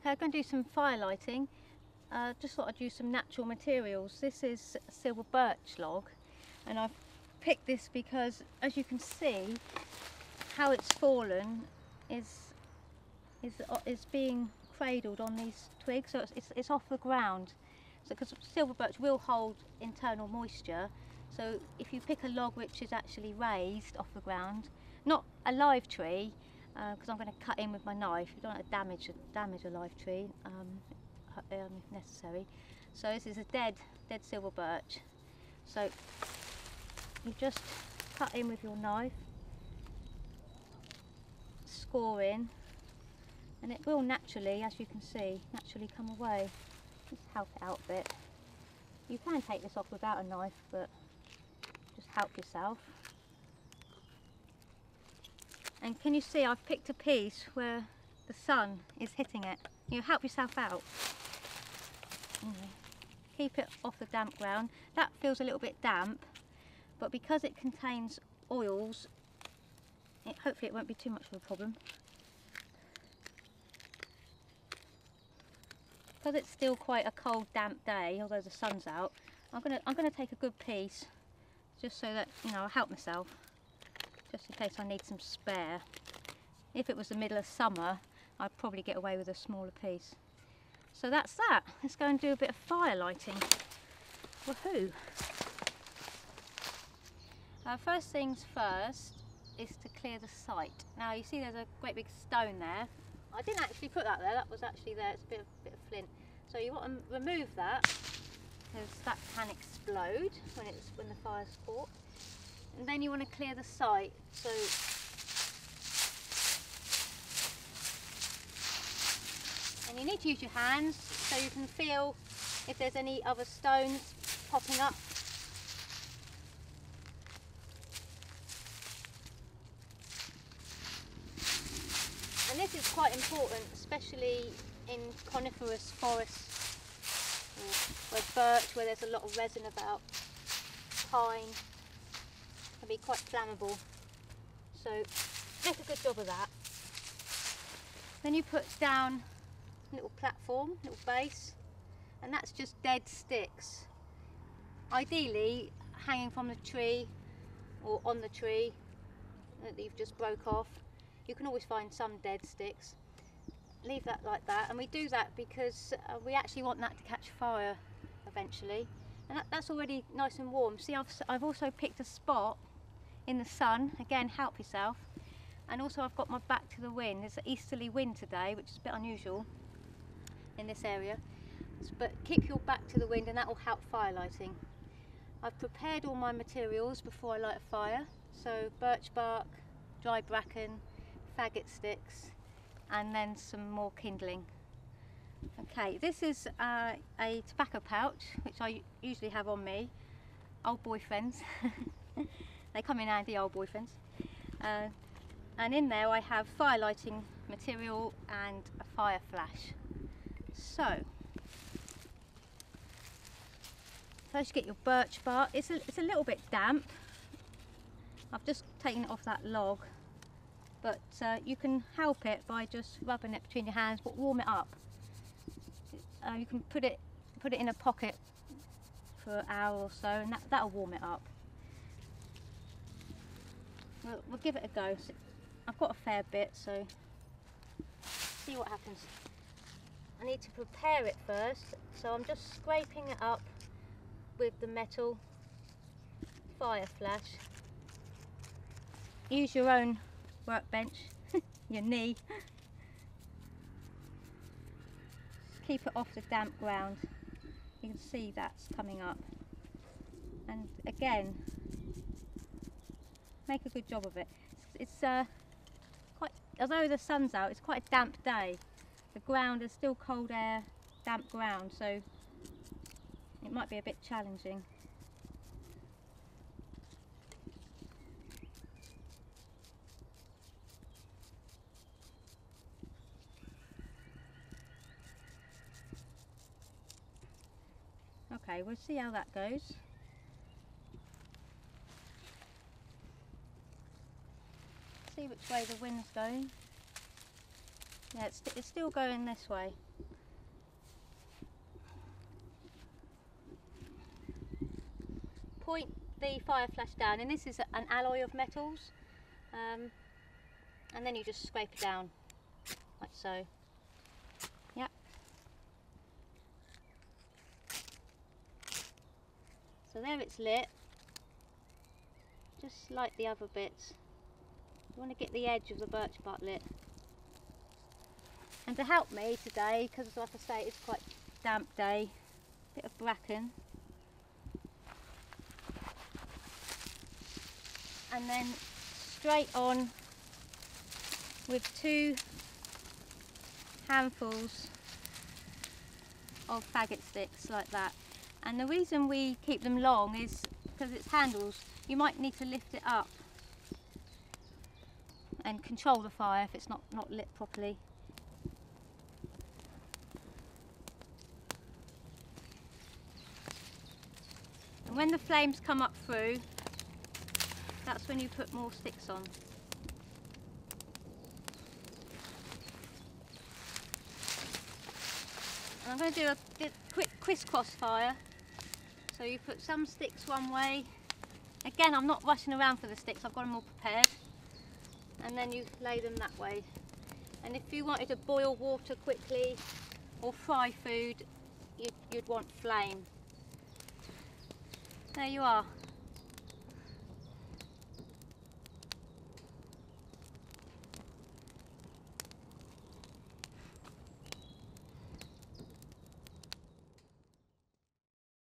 Okay, I'm going to do some fire lighting. Just thought I'd use some natural materials. This is a silver birch log, and I've picked this because, as you can see, how it's fallen is being cradled on these twigs, so it's off the ground. So, because silver birch will hold internal moisture, so if you pick a log which is actually raised off the ground, not a live tree, because I'm going to cut in with my knife. You don't want to damage a live tree if necessary. So this is a dead silver birch. So you just cut in with your knife, score in, and it will naturally, as you can see, naturally come away. Just help it out a bit. You can take this off without a knife, but just help yourself. And can you see I've picked a piece where the sun is hitting it. You help yourself out. Keep it off the damp ground. That feels a little bit damp, but because it contains oils, hopefully it won't be too much of a problem. Because it's still quite a cold, damp day, although the sun's out, I'm gonna take a good piece, just so that, you know, I'll help myself, just in case I need some spare. If it was the middle of summer, I'd probably get away with a smaller piece. So that's that. Let's go and do a bit of fire lighting. Woohoo! First things first is to clear the site. Now you see there's a great big stone there. I didn't actually put that there, that was actually there, it's a bit of flint. So you want to remove that, because that can explode when the fire's caught. And then you want to clear the site. So and you need to use your hands so you can feel if there's any other stones popping up. And this is quite important, especially in coniferous forests, or birch, where there's a lot of resin about. Pine can be quite flammable, so make a good job of that. Then you put down a little platform, little base, and that's just dead sticks. Ideally hanging from the tree or on the tree that you've just broke off. You can always find some dead sticks. Leave that like that, and we do that because we actually want that to catch fire eventually. And that's already nice and warm. See, I've also picked a spot in the sun. Again, help yourself. And also I've got my back to the wind. There's an easterly wind today, which is a bit unusual in this area. But keep your back to the wind, and that will help fire lighting. I've prepared all my materials before I light a fire. So birch bark, dry bracken, faggot sticks, and then some more kindling. Okay, this is a tobacco pouch, which I usually have on me. Old boyfriends. They come in handy, old boyfriends. And in there I have fire lighting material and a fire flash. So, first you get your birch bark. It's a little bit damp. I've just taken it off that log, but you can help it by just rubbing it between your hands, but warm it up. You can put it in a pocket for an hour or so, and that'll warm it up. We'll give it a go. So I've got a fair bit, so see what happens. I need to prepare it first, so I'm just scraping it up with the metal fire flash. Use your own workbench, your knee. Keep it off the damp ground. You can see that's coming up. And again, make a good job of it. It's quite, although the sun's out, it's quite a damp day. The ground is still cold air, damp ground, so it might be a bit challenging. Okay, we'll see how that goes. See which way the wind's going. Yeah, it's still going this way. point the fire flash down, and this is an alloy of metals, and then you just scrape it down like so. Yep. So there it's lit, just like the other bits. You want to get the edge of the birch bark lit. And to help me today, because like I say it's quite a damp day, a bit of bracken. And then straight on with 2 handfuls of faggot sticks like that. And the reason we keep them long is because it's handles. You might need to lift it up and control the fire if it's not lit properly. And when the flames come up through, that's when you put more sticks on. And I'm going to do a quick crisscross fire. So you put some sticks one way. Again, I'm not rushing around for the sticks, I've got them all prepared. And then you lay them that way. And if you wanted to boil water quickly or fry food, you'd want flame. There you are.